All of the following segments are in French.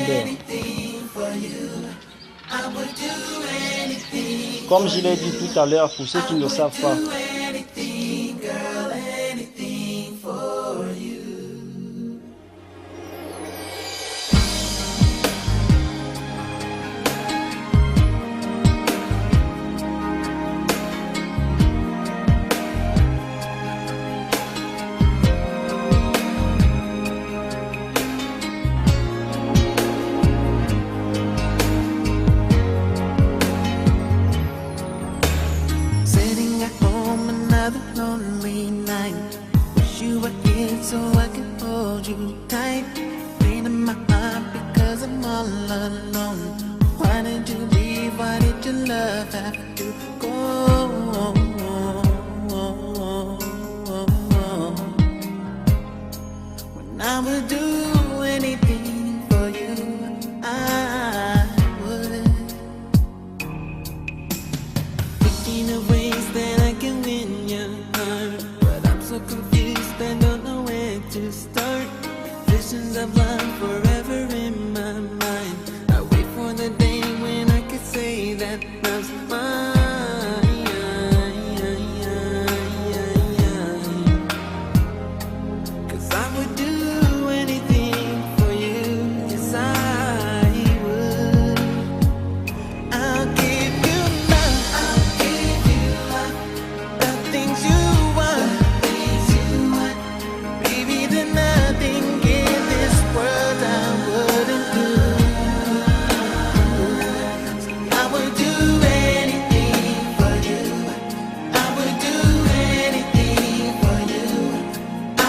l'odeur. Comme je l'ai dit tout à l'heure, pour ceux qui ne le savent pas, Sitting at home another lonely night. Wish you were here so I could hold you tight. Pain in my heart because I'm all alone. Why did you leave? Why did your love have to go? When I would do anything for you, I would. Thinking of ways that I can win your heart, but I'm so confused, I don't know where to start. Visions of love forever in my mind. I wait for the day when I could say that love's mine. 'Cause I would do anything for you, yes I would. I'll give you love, I'll give you love, the things you want, baby, there's nothing in this world I wouldn't do. So I would do anything for you, I would do anything for you,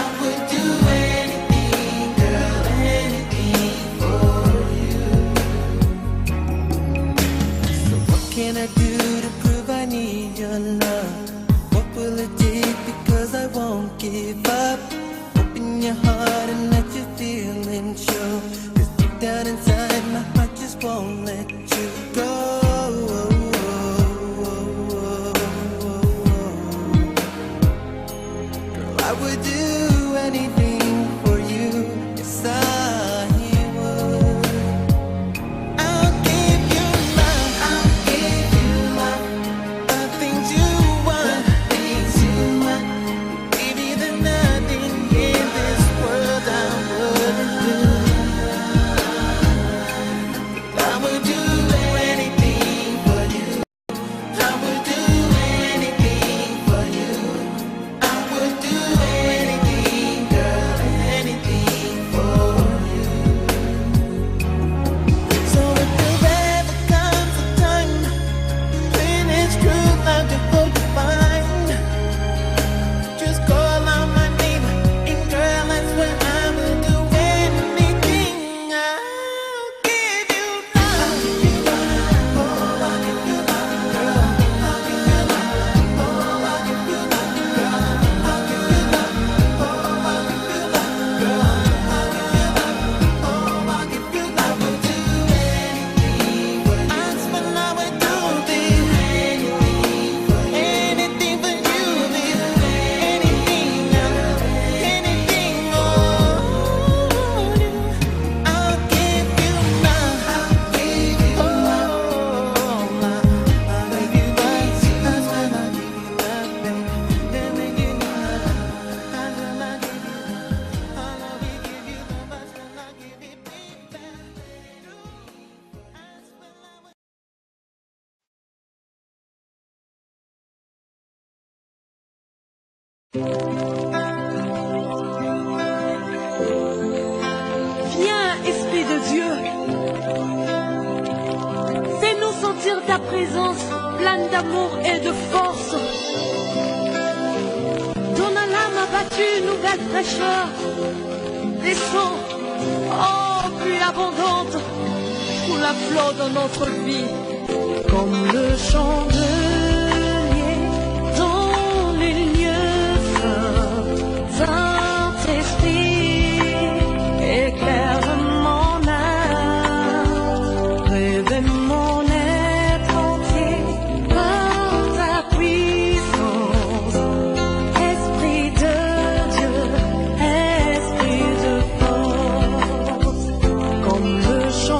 I would do anything, girl, anything for you. So what can I do to prove I need your love? What will it take? Because I won't give up. Open your heart and let your feelings show. 'Cause deep down inside my heart just won't let you go. Girl, I would do anything for you, yes I would. I'll give you love, I'll give you love, the things you want, baby, there's nothing in this world I wouldn't do. I would do anything for you, I would do anything for you, I would do anything, girl, anything for you. So if there ever comes a time when it's true love to hold you fine, just call on my name, and girl, that's when I will do anything. I'll give you love, oh, I'll give you love, girl, I'll give you love, oh, I'll give you love, girl, I'll give you love, oh, I'll give you love, girl, I'll give you love, oh, I'll give you love. I would do anything for you. I swear I would do anything for you, anything for you, anything, anything, oh. I'll give you love, I'll give you love, oh, I'll give you love. I swear I'll give you love, baby. Then when you need love, I will not give you love. I'll only give you the best, and I'll give it back. I swear I will. Viens, Esprit de Dieu, fais-nous sentir ta présence pleine d'amour et de force. Donne à l'âme abattue une nouvelle fraîcheur, descends, oh, pluie abondante, pour la flot dans notre vie, comme le chandelier dans les lieux saints. Saint-Esprit, éclaire mon âme, révèle mon être entier par ta puissance. Esprit de Dieu, esprit de force, comme le chant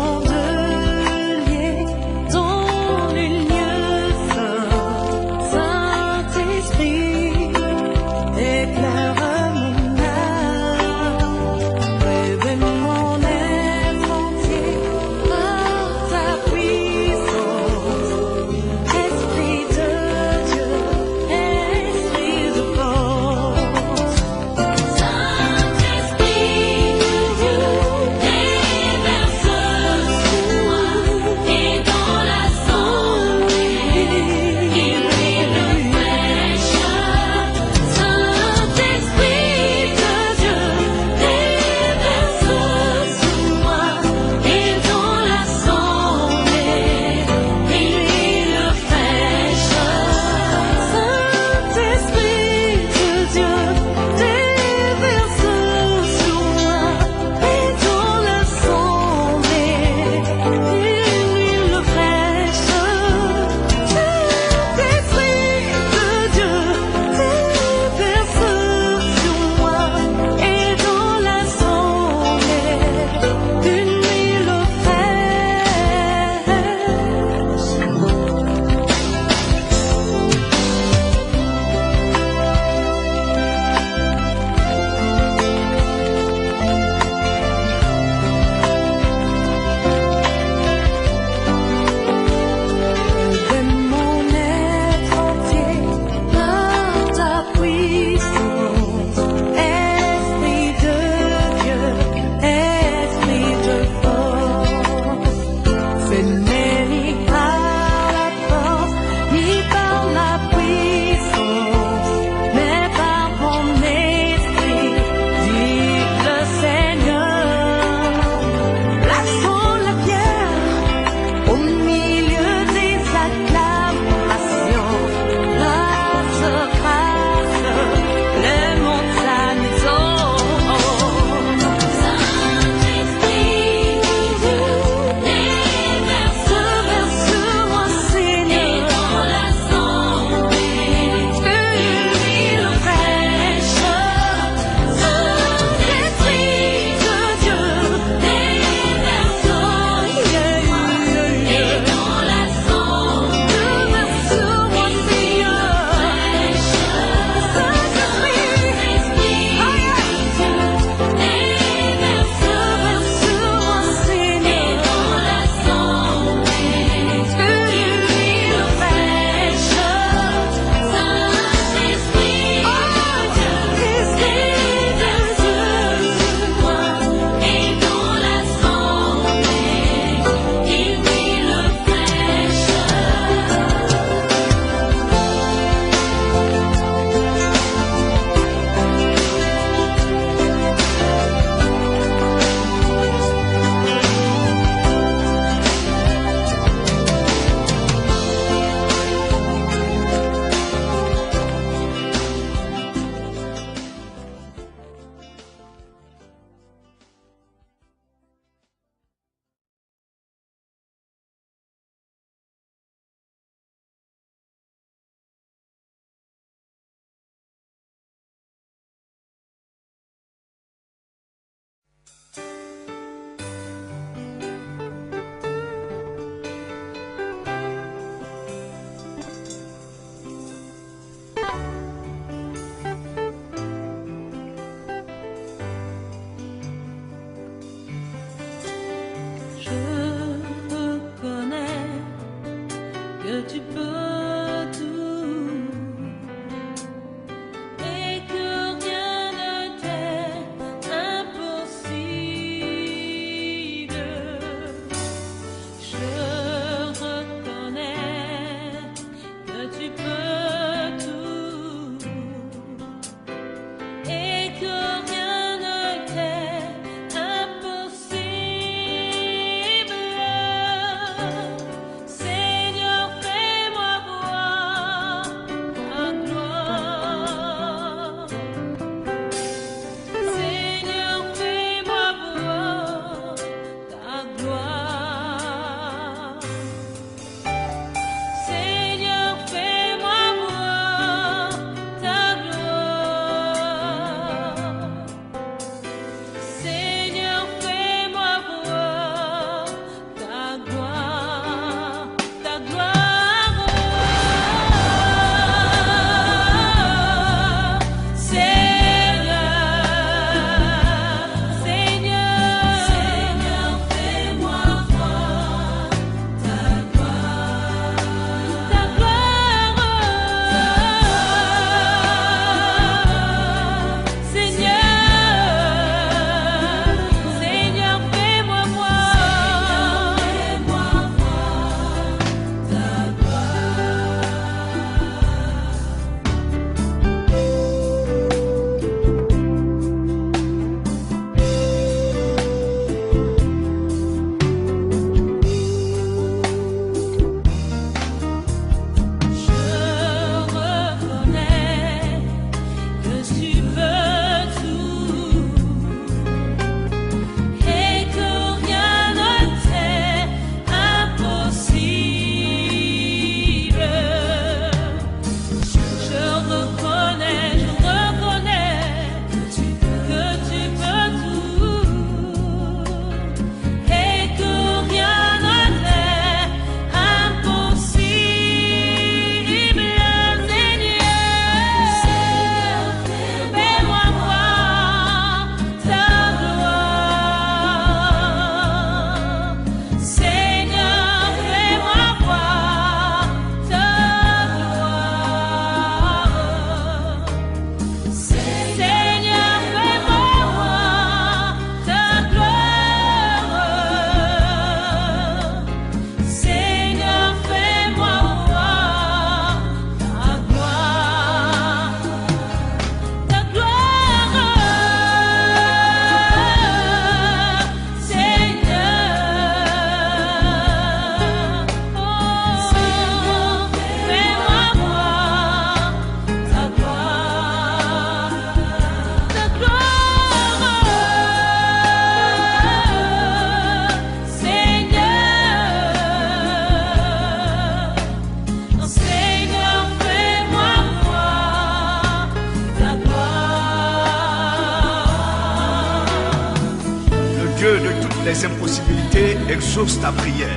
exauce ta prière.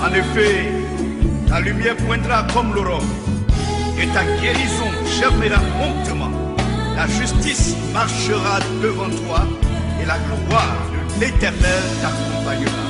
En effet, ta lumière poindra comme l'aurore, et ta guérison germera promptement. La justice marchera devant toi, et la gloire de l'Éternel t'accompagnera.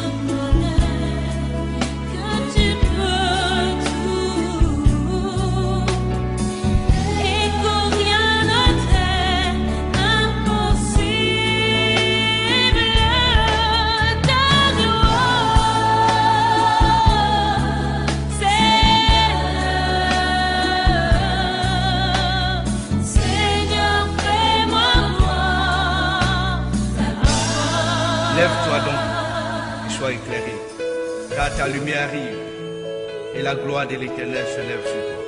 Lève-toi donc et sois éclairé, car ta lumière arrive et la gloire de l'Éternel se lève sur toi.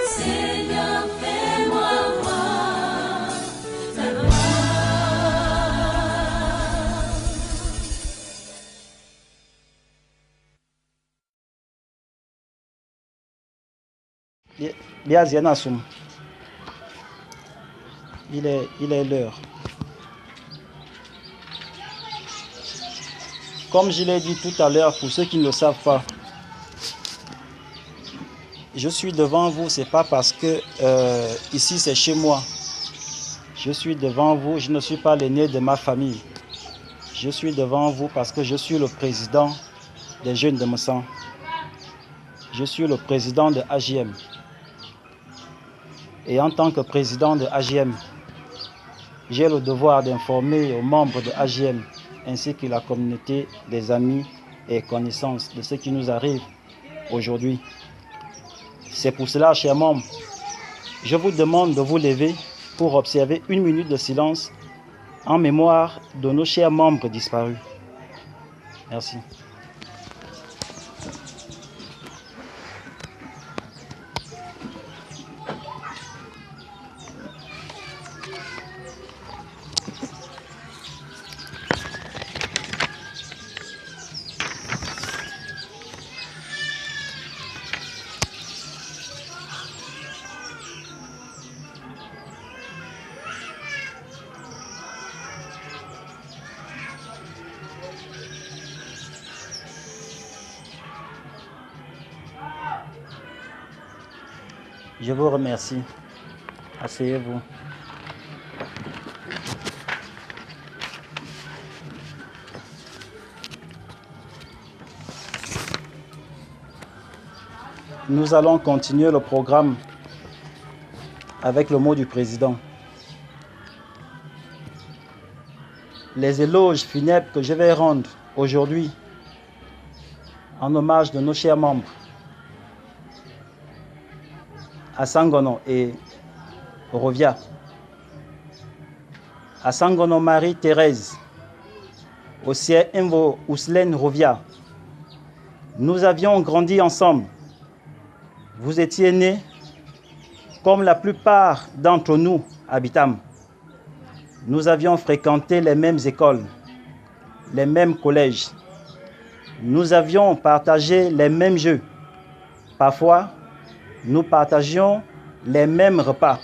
Seigneur, fais-moi voir ta gloire. Biazianasum. Il est l'heure. Comme je l'ai dit tout à l'heure, pour ceux qui ne le savent pas, je suis devant vous, c'est pas parce que ici c'est chez moi. Je suis devant vous, je ne suis pas l'aîné de ma famille. Je suis devant vous parce que je suis le président des jeunes de Mossan. Je suis le président de AGM. Et en tant que président de AGM, j'ai le devoir d'informer aux membres de AGM ainsi que la communauté des amis et connaissances de ce qui nous arrive aujourd'hui. C'est pour cela, chers membres, je vous demande de vous lever pour observer 1 minute de silence en mémoire de nos chers membres disparus. Merci. Je vous remercie. Asseyez-vous. Nous allons continuer le programme avec le mot du président. Les éloges funèbres que je vais rendre aujourd'hui en hommage de nos chers membres à Sangono et Rovia, à Sangono Marie-Thérèse, au sieur Envo Ouslen Rovia. Nous avions grandi ensemble. Vous étiez nés comme la plupart d'entre nous habitants. Nous avions fréquenté les mêmes écoles, les mêmes collèges. Nous avions partagé les mêmes jeux. Parfois, nous partagions les mêmes repas.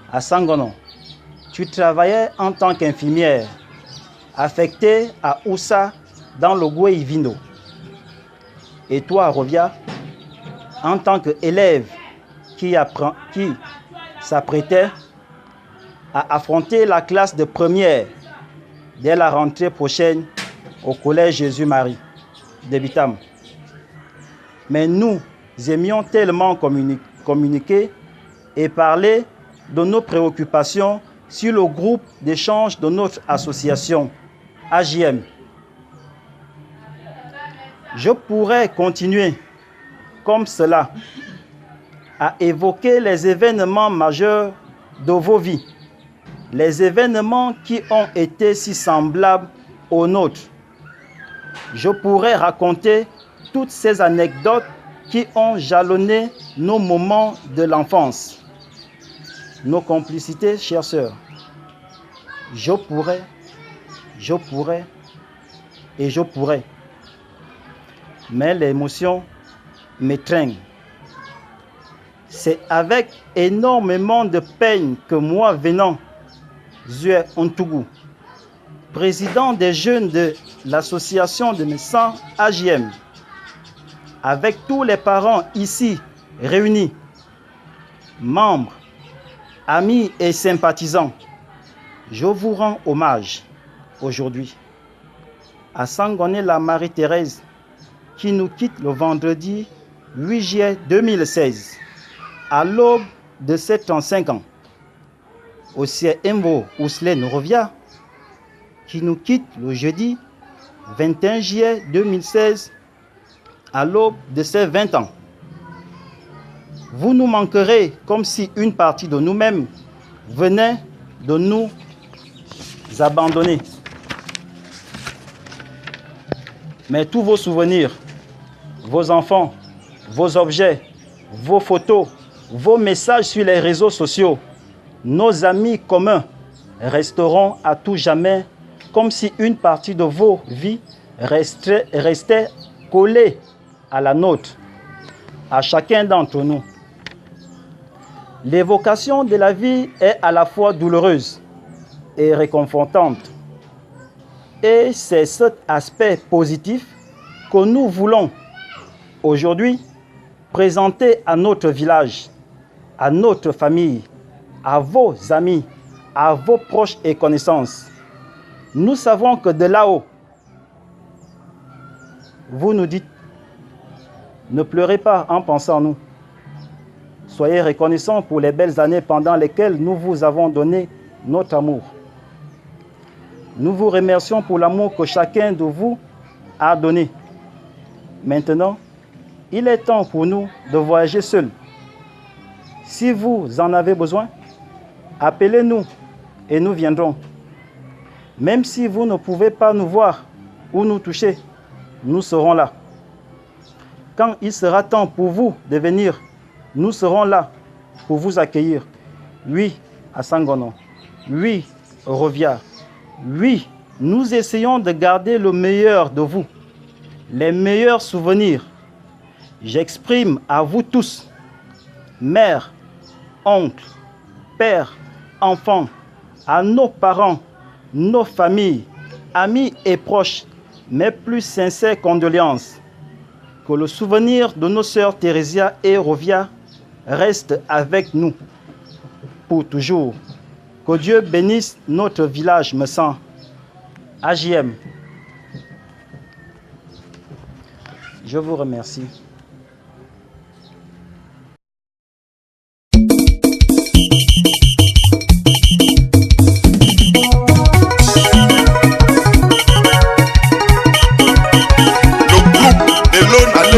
À Sangono, tu travaillais en tant qu'infirmière, affectée à Oussa dans le Goué-Ivindo. Et toi, Rovia, en tant qu'élève qui s'apprêtait à affronter la classe de première dès la rentrée prochaine au collège Jésus-Marie de Bitam. Mais nous aimions tellement communiquer et parler de nos préoccupations sur le groupe d'échange de notre association AGM. Je pourrais continuer comme cela à évoquer les événements majeurs de vos vies, les événements qui ont été si semblables aux nôtres. Je pourrais raconter toutes ces anecdotes qui ont jalonné nos moments de l'enfance, nos complicités, chères sœurs. Je pourrais. Mais l'émotion m'étreint. C'est avec énormément de peine que moi, venant Zue Ontougou, président des jeunes de l'association de médecins AJM, avec tous les parents ici réunis, membres, amis et sympathisants, je vous rends hommage aujourd'hui à Sangonela Marie-Thérèse qui nous quitte le vendredi 8 juillet 2016 à l'aube de 75 ans. Aussi Embo Ouslen Rovia qui nous quitte le jeudi 21 juillet 2016 à l'aube de ses 20 ans. Vous nous manquerez comme si une partie de nous-mêmes venait de nous abandonner. Mais tous vos souvenirs, vos enfants, vos objets, vos photos, vos messages sur les réseaux sociaux, nos amis communs resteront à tout jamais comme si une partie de vos vies restait collée à la nôtre, à chacun d'entre nous. L'évocation de la vie est à la fois douloureuse et réconfortante. Et c'est cet aspect positif que nous voulons aujourd'hui présenter à notre village, à notre famille, à vos amis, à vos proches et connaissances. Nous savons que de là-haut, vous nous dites, ne pleurez pas en pensant à nous. Soyez reconnaissants pour les belles années pendant lesquelles nous vous avons donné notre amour. Nous vous remercions pour l'amour que chacun de vous a donné. Maintenant, il est temps pour nous de voyager seuls. Si vous en avez besoin, appelez-nous et nous viendrons. Même si vous ne pouvez pas nous voir ou nous toucher, nous serons là. Quand il sera temps pour vous de venir, nous serons là pour vous accueillir. Oui, à Sangono. Oui, au Rovia. Oui, nous essayons de garder le meilleur de vous, les meilleurs souvenirs. J'exprime à vous tous, mères, oncles, pères, enfants, à nos parents, nos familles, amis et proches, mes plus sincères condoléances. Que le souvenir de nos sœurs Thérésia et Rovia reste avec nous pour toujours. Que Dieu bénisse notre village Messan. AJM. Je vous remercie.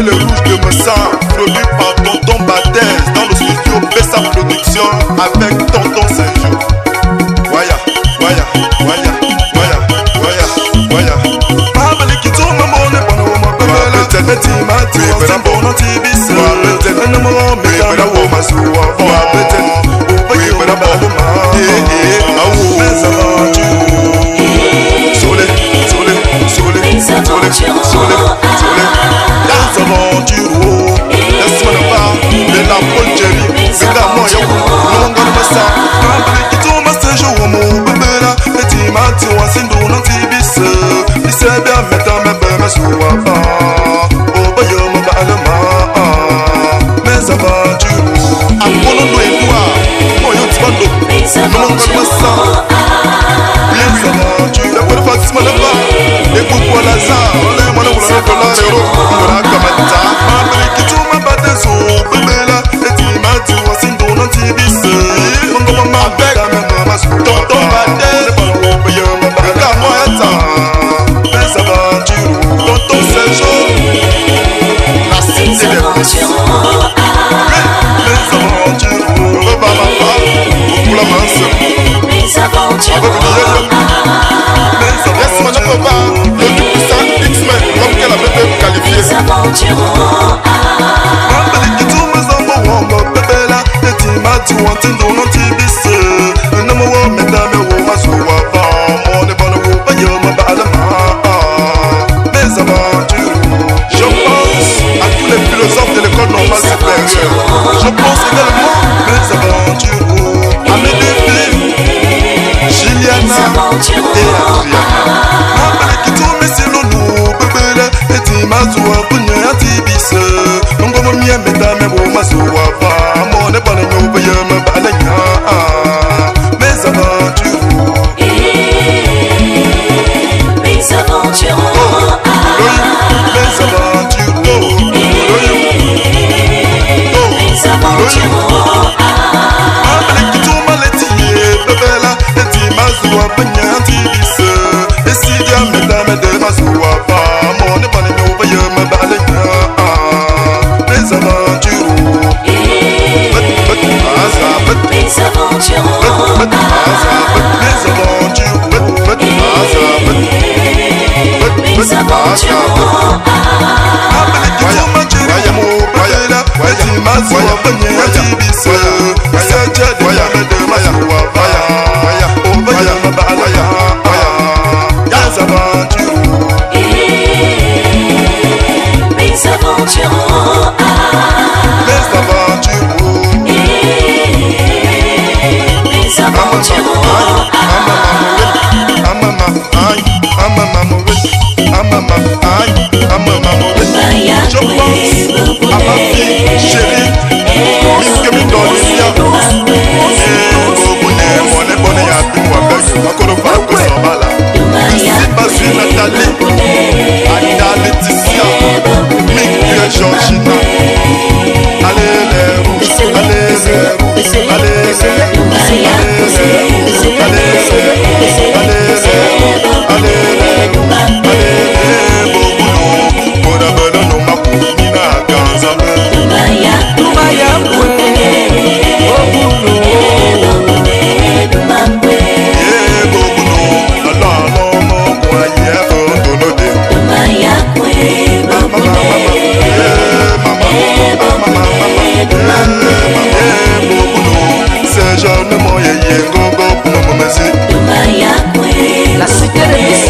Le rouge de Messan, produit par Tonton Bathès dans le studio Bessa Production avec Tonton Saint-Jean. Waya, waya, waya, waya, waya, waya. Abali kituma mone bono mabela. Tete mati bono tibis. Tete no mo me na wo masuwa. Tete o bayi na baluma. Awu mezabatu. Sole, sole, sole, sole, sole, sole. Les aventures, laisse-moi le bar, de la Polgérie, c'est la moya, non dans le ça. Quand tu tombes à ce jour, mon bébé là, petit matin, on s'est donné un petit bis. Il s'est bien mettre à mes bébés sous la barre. Oh, bah, yo, mon balma, mes aventures. Apollo doit y voir, moi, yo, tu vas l'eau, non dans le ça. Les aventures, la bonne face, moi, le bar, et pourquoi la ça, on est moi, on l'a fait l'euro. Je pense également mes aventures à mes défis. Zambala. Lucie Bazui Nathalie, Anna Laetitia, Mick Georgina. Allez les rouges, allez les rouges, allez les rouges, allez les rouges, allez les rouges, allez les rouges, allez les boboulou, pour abonner nos mapous, Nina Kanzambe. Dumaya La cité de Miss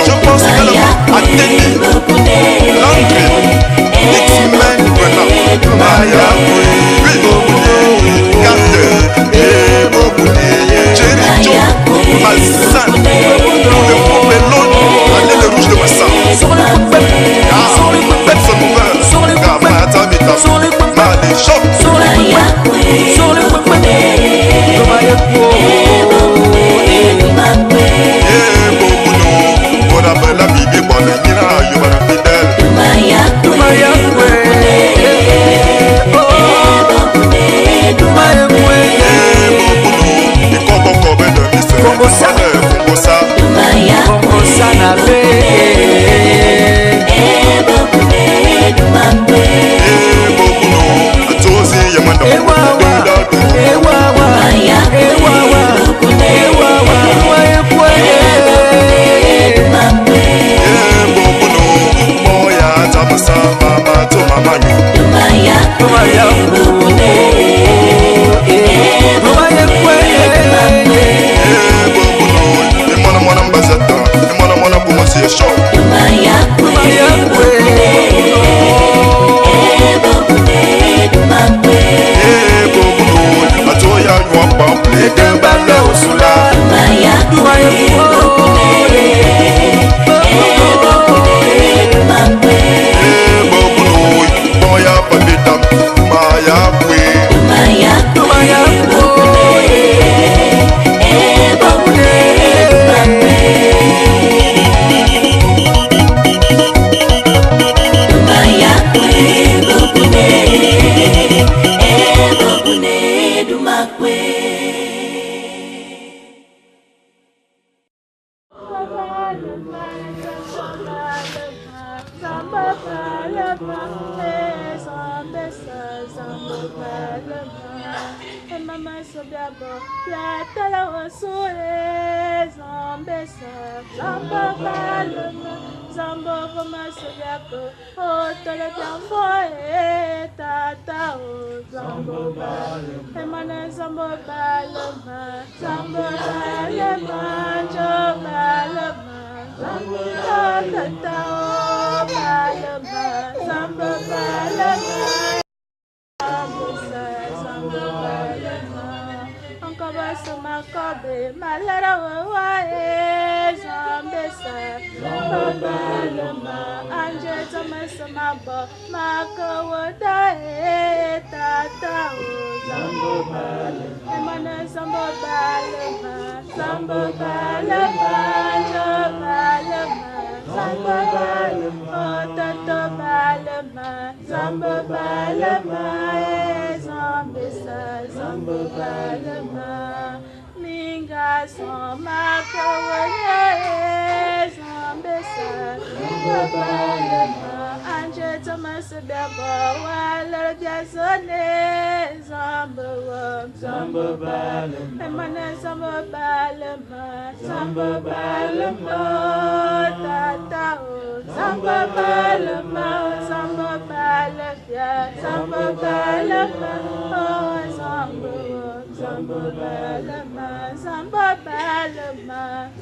Je pense également à Teddy, Landry, X-Men, Maya, Carter, Jerry Joe, Malsan, le pauvre l'autre, allez le rouge de Massa. Benson Mover, Gamata Vita, Mali Shop, la Bibi, bon, mais Nina, you are fidèle.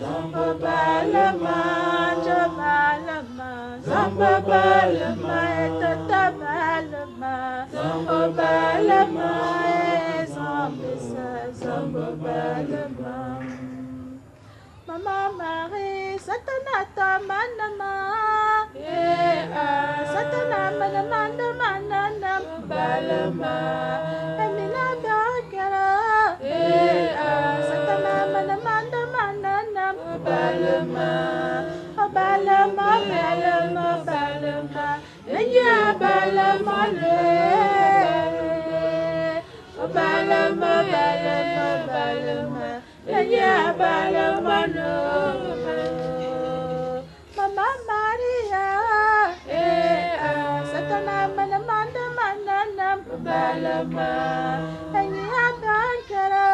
Zamba balama, balma, Zamba balma, tata balma, Zamba balma, Zamba balma. Mama Marie, Satanata manama, Satana manamanda manana balma, Emina bakara, Satana manamanda manana balma, balma, balma, balma, Enya balma balma, balma, balma, Enya balma Mama Maria, Satana manamanda manana balma, Enya bakara,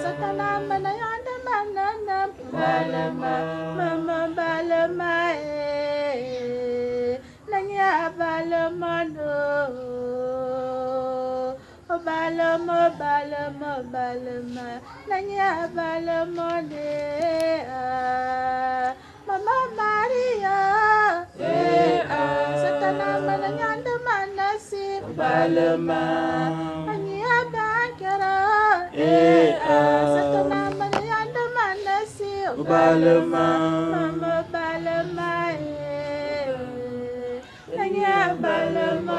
Satana manayanda manana balma, Mama balma, Nanya balma balma, balma, balma, Nanya balma Mama Maria, Satana manayanda manasi balma, Nanya bakara, Satana manayanda manasi balma, Mama balma, Nanya balma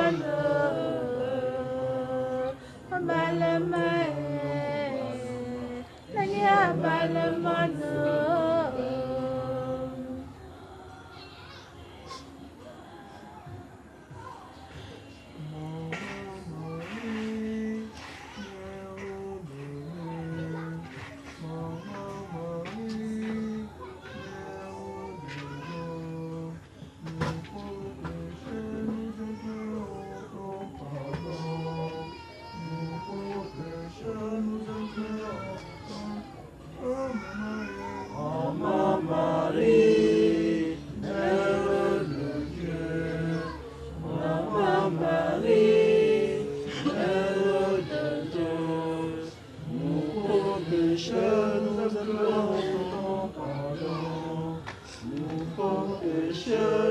balma, Nanya balma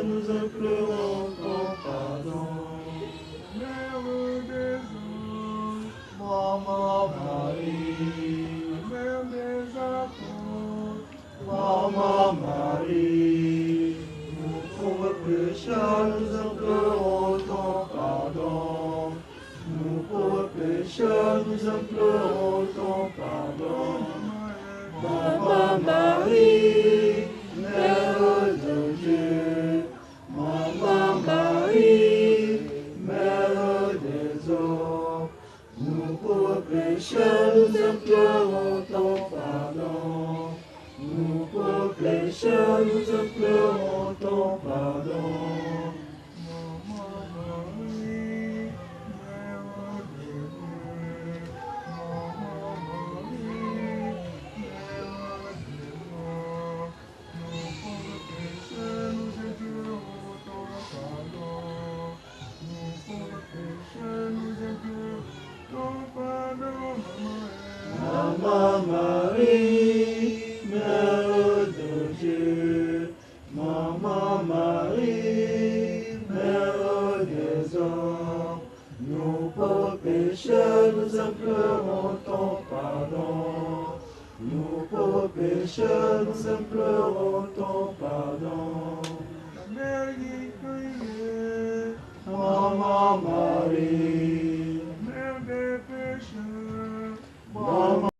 Nous implorons ton pardon. Mère des anges, Maman Marie, Mère des apôtres, Maman Marie, nous pauvres pécheurs, nous implorons ton pardon. Nous pauvres pécheurs, nous implorons ton pardon. Maman Marie, Mère de Dieu, Maman Marie, Mère des hommes, nous pauvres pécheurs, nous implorons ton pardon. Nous pauvres pécheurs, nous implorons ton pardon. Maman Marie, Mère de Dieu, Maman Marie, Mère des hommes, nous pauvres pécheurs, nous implorons ton pardon. Nous pauvres pécheurs, nous implorons ton pardon. Maman Marie, Mère de Dieu, Maman Marie, Mère des hommes, nous pauvres pécheurs, nous implorons ton pardon. Nous pauvres pécheurs, nous implorons ton pardon. La Mère